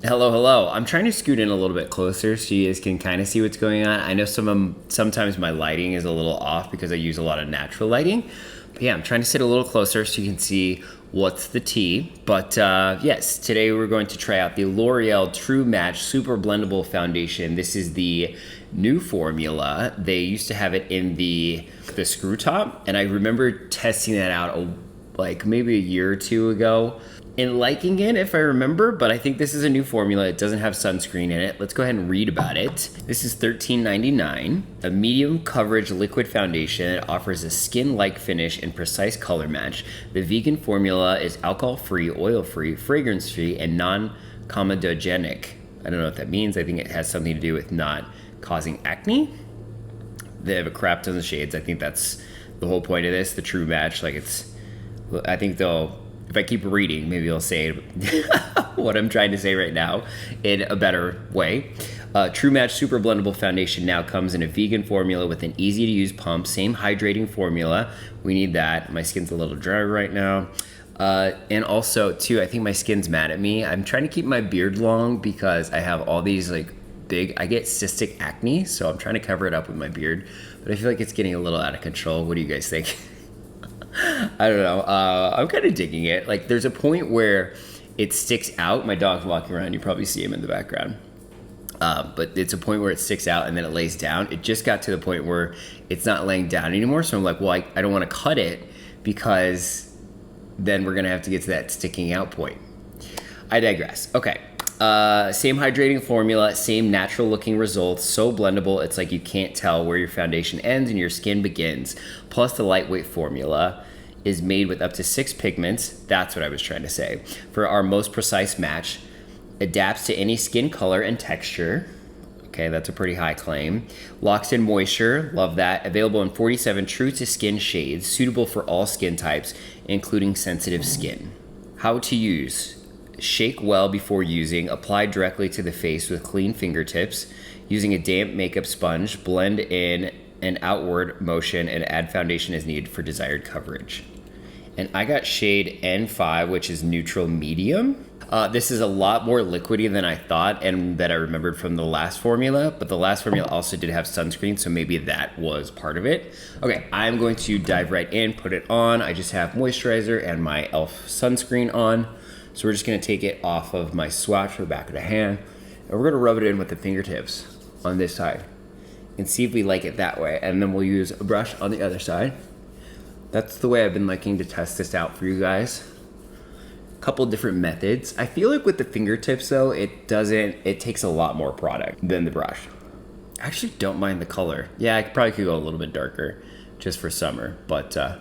Hello, hello. I'm trying to scoot in a little bit closer so you guys can kind of see what's going on. I know sometimes my lighting is a little off because I use a lot of natural lighting. But yeah, I'm trying to sit a little closer so you can see what's the tea. But yes, today we're going to try out the L'Oreal True Match Super Blendable Foundation. This is the new formula. They used to have it in the screw top, and I remember testing that out like maybe a year or two ago and liking it, if I remember, but I think this is a new formula. It doesn't have sunscreen in it. Let's go ahead and read about it. This is $13.99, a medium coverage liquid foundation. It offers a skin-like finish and precise color match. The vegan formula is alcohol-free, oil-free, fragrance-free, and non-comedogenic. I don't know what that means. I think it has something to do with not causing acne. They have a crap ton of shades. I think that's the whole point of this, the True Match. I think if I keep reading, maybe I'll say what I'm trying to say right now in a better way. True Match Super Blendable Foundation now comes in a vegan formula with an easy-to-use pump, same hydrating formula. We need that. My skin's a little dry right now. And also, too, I think my skin's mad at me. I'm trying to keep my beard long because I have all these, I get cystic acne, so I'm trying to cover it up with my beard. But I feel like it's getting a little out of control. What do you guys think? I don't know. I'm kind of digging it. Like, there's a point where it sticks out. My dog's walking around. You probably see him in the background. But it's a point where it sticks out and then it lays down. It just got to the point where it's not laying down anymore. So I'm like, well, I don't want to cut it because then we're going to have to get to that sticking out point. I digress. Okay. Same hydrating formula, same natural looking results, so blendable it's like you can't tell where your foundation ends and your skin begins. Plus the lightweight formula is made with up to 6 pigments, that's what I was trying to say, for our most precise match. Adapts to any skin color and texture. Okay, that's a pretty high claim. Locks in moisture, love that. Available in 47 true to skin shades, suitable for all skin types, including sensitive skin. How to use. Shake well before using. Apply directly to the face with clean fingertips. Using a damp makeup sponge, blend in an outward motion and add foundation as needed for desired coverage. And I got shade N5, which is neutral medium. This is a lot more liquidy than I thought and that I remembered from the last formula, but the last formula also did have sunscreen, so maybe that was part of it. Okay, I'm going to dive right in, put it on. I just have moisturizer and my e.l.f. sunscreen on. So we're just gonna take it off of my swatch for the back of the hand, and we're gonna rub it in with the fingertips on this side and see if we like it that way. And then we'll use a brush on the other side. That's the way I've been liking to test this out for you guys. A couple different methods. I feel like with the fingertips though, it takes a lot more product than the brush. I actually don't mind the color. Yeah, I probably could go a little bit darker just for summer, but I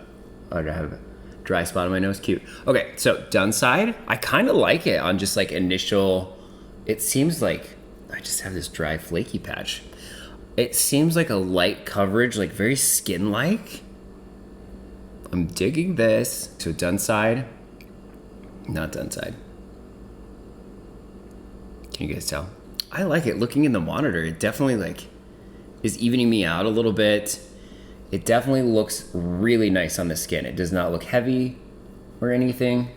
have dry spot on my nose, cute. Okay, so done side. I kind of like it on just like initial, it seems like I just have this dry flaky patch. It seems like a light coverage, like very skin-like. I'm digging this. So done side, not done side. Can you guys tell? I like it. Looking in the monitor, it definitely is evening me out a little bit. It definitely looks really nice on the skin. It does not look heavy or anything.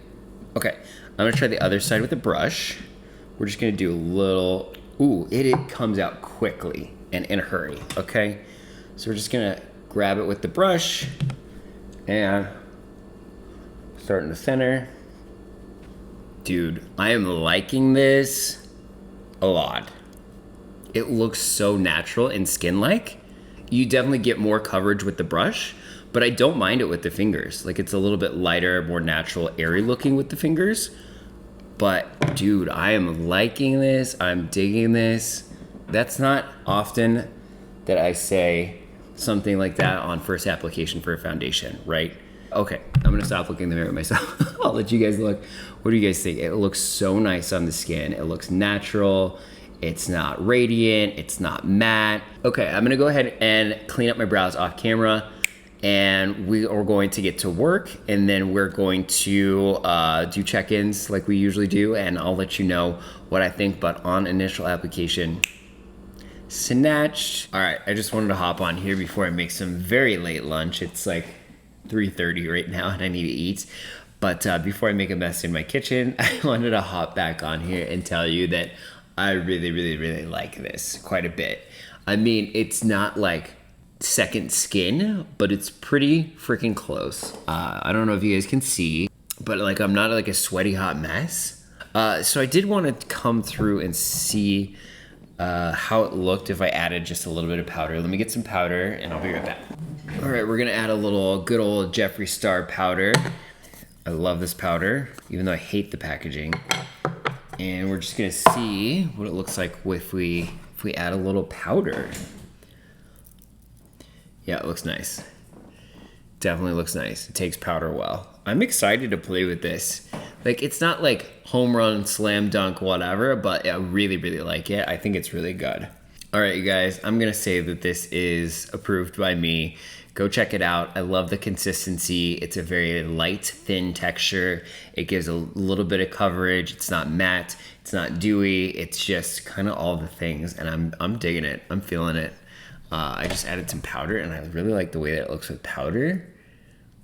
Okay, I'm gonna try the other side with a brush. We're just gonna do a little, it comes out quickly and in a hurry, okay? So we're just gonna grab it with the brush and start in the center. Dude, I am liking this a lot. It looks so natural and skin-like. You definitely get more coverage with the brush, but I don't mind it with the fingers. Like, it's a little bit lighter, more natural, airy looking with the fingers. But dude, I am liking this. I'm digging this. That's not often that I say something like that on first application for a foundation, right? Okay, I'm gonna stop looking in the mirror myself. I'll let you guys look. What do you guys think? It looks so nice on the skin. It looks natural. It's not radiant, it's not matte. Okay, I'm gonna go ahead and clean up my brows off camera, and we are going to get to work, and then we're going to do check-ins like we usually do, and I'll let you know what I think, but on initial application, snatched. All right, I just wanted to hop on here before I make some very late lunch. It's like 3:30 right now and I need to eat. But before I make a mess in my kitchen, I wanted to hop back on here and tell you that I really, really, really like this quite a bit. I mean, it's not like second skin, but it's pretty freaking close. I don't know if you guys can see, but like I'm not like a sweaty hot mess. So I did want to come through and see how it looked if I added just a little bit of powder. Let me get some powder and I'll be right back. All right, we're gonna add a little good old Jeffree Star powder. I love this powder, even though I hate the packaging. And we're just gonna see what it looks like if we add a little powder. Yeah, it looks nice. Definitely looks nice. It takes powder well. I'm excited to play with this. Like, it's not like home run, slam dunk, whatever, but I really, really like it. I think it's really good. All right, you guys, I'm gonna say that this is approved by me. Go check it out. I love the consistency. It's a very light, thin texture. It gives a little bit of coverage. It's not matte. It's not dewy. It's just kind of all the things, and I'm digging it. I'm feeling it. I just added some powder, and I really like the way that it looks with powder.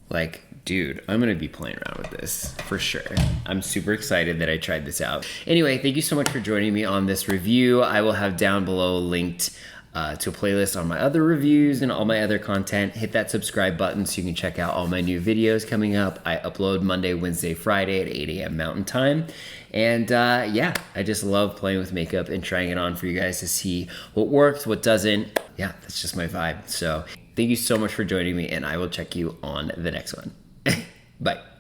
Like, dude, I'm gonna be playing around with this for sure. I'm super excited that I tried this out. Anyway, thank you so much for joining me on this review. I will have down below linked to a playlist on my other reviews and all my other content. Hit that subscribe button so you can check out all my new videos coming up. I upload Monday, Wednesday, Friday at 8 a.m. Mountain Time. And yeah, I just love playing with makeup and trying it on for you guys to see what works, what doesn't. Yeah, that's just my vibe. So thank you so much for joining me, and I will check you on the next one. Bye.